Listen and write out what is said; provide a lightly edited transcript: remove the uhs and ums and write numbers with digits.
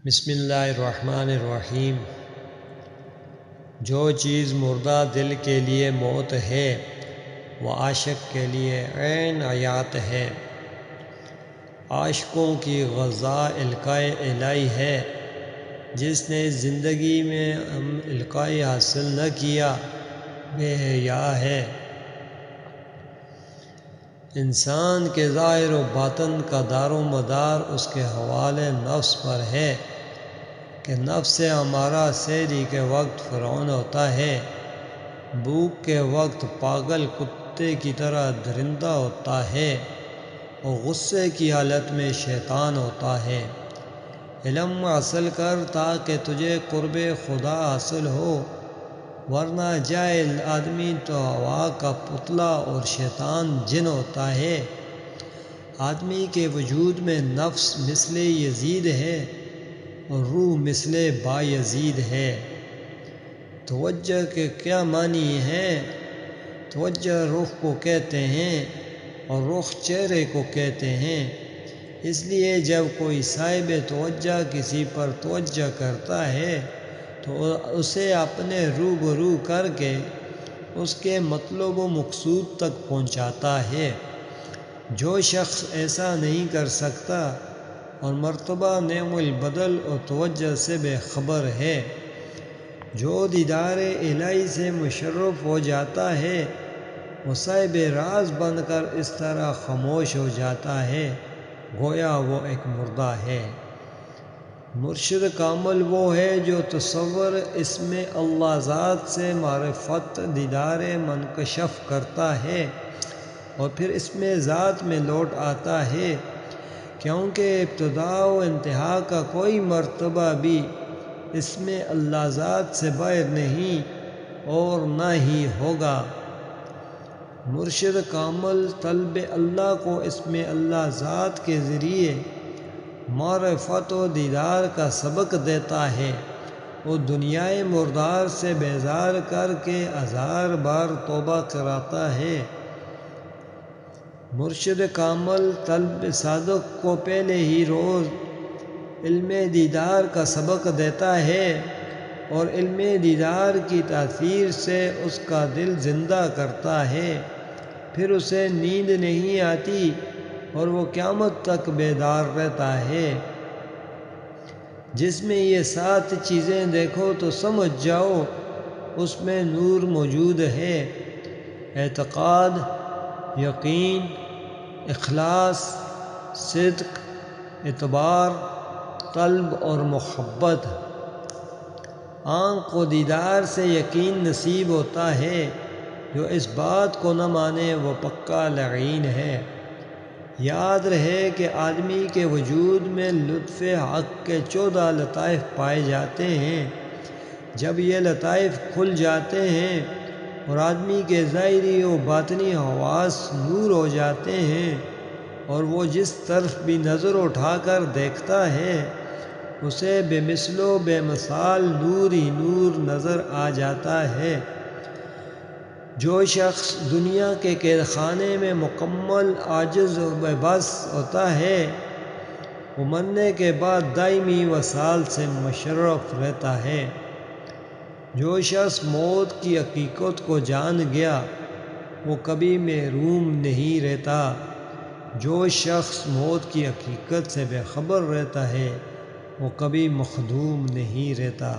بسم اللہ الرحمن الرحیم۔ جو چیز مردہ دل کے لیے موت ہے وہ عاشق کے لیے عین حیات ہے۔ عاشقوں کی غذا القائے الہی ہے۔ جس نے زندگی میں القائے حاصل نہ کیا بے حیا ہے۔ انسان کے ظاہر و باطن کا دار و مدار اس کے حوالے نفس پر ہے کہ نفس ہمارا سحری کے وقت فرعون ہوتا ہے، بھوک کے وقت پاگل کتے کی طرح درندہ ہوتا ہے اور غصے کی حالت میں شیطان ہوتا ہے۔ علم حاصل کر تاکہ تجھے قرب خدا حاصل ہو، ورنہ جاہل آدمی تو ہوا کا پتلا اور شیطان جن ہوتا ہے۔ آدمی کے وجود میں نفس مثل یزید ہے اور روح مثل بایزید ہے۔ توجہ کے کیا معنی ہیں؟ توجہ رخ کو کہتے ہیں اور رخ چہرے کو کہتے ہیں۔ اس لیے جب کوئی صاحب توجہ کسی پر توجہ کرتا ہے تو اسے اپنے روبرو کر کے اس کے مطلب و مقصود تک پہنچاتا ہے۔ جو شخص ایسا نہیں کر سکتا اور مرتبہ نعم البدل اور توجہ سے بے خبر ہے، جو دیدار الہی سے مشرف ہو جاتا ہے وہ صاحب راز بن کر اس طرح خاموش ہو جاتا ہے گویا وہ ایک مردہ ہے۔ مرشد کامل وہ ہے جو تصور اسم اللہ ذات سے معرفت دیدار منکشف کرتا ہے اور پھر اسم ذات میں لوٹ آتا ہے، کیونکہ ابتدا و انتہا کا کوئی مرتبہ بھی اسم اللہ ذات سے باہر نہیں اور نہ ہی ہوگا۔ مرشد کامل طلب اللہ کو اسم اللہ ذات کے ذریعے معرفت و دیدار کا سبق دیتا ہے اور دنیائے مردار سے بیزار کر کے ہزار بار توبہ کراتا ہے۔ مرشد کامل طلب صادق کو پہلے ہی روز علم دیدار کا سبق دیتا ہے اور علم دیدار کی تاثیر سے اس کا دل زندہ کرتا ہے، پھر اسے نیند نہیں آتی اور وہ قیامت تک بیدار رہتا ہے۔ جس میں یہ 7 چیزیں دیکھو تو سمجھ جاؤ اس میں نور موجود ہے: اعتقاد، یقین، اخلاص، صدق، اعتبار، طلب اور محبت۔ آنکھ کو دیدار سے یقین نصیب ہوتا ہے، جو اس بات کو نہ مانے وہ پکا لعین ہے۔ یاد رہے کہ آدمی کے وجود میں لطف حق کے 14 لطائف پائے جاتے ہیں۔ جب یہ لطائف کھل جاتے ہیں اور آدمی کے ظاہری و باطنی حواس نور ہو جاتے ہیں اور وہ جس طرف بھی نظر اٹھا کر دیکھتا ہے اسے بے مثل و بے مثال نور ہی نور نظر آ جاتا ہے۔ جو شخص دنیا کے قید خانے میں مکمل عاجز و بے بس ہوتا ہے وہ مرنے کے بعد دائمی وصال سے مشرف رہتا ہے۔ جو شخص موت کی حقیقت کو جان گیا وہ کبھی محروم نہیں رہتا۔ جو شخص موت کی حقیقت سے بے خبر رہتا ہے وہ کبھی مخدوم نہیں رہتا۔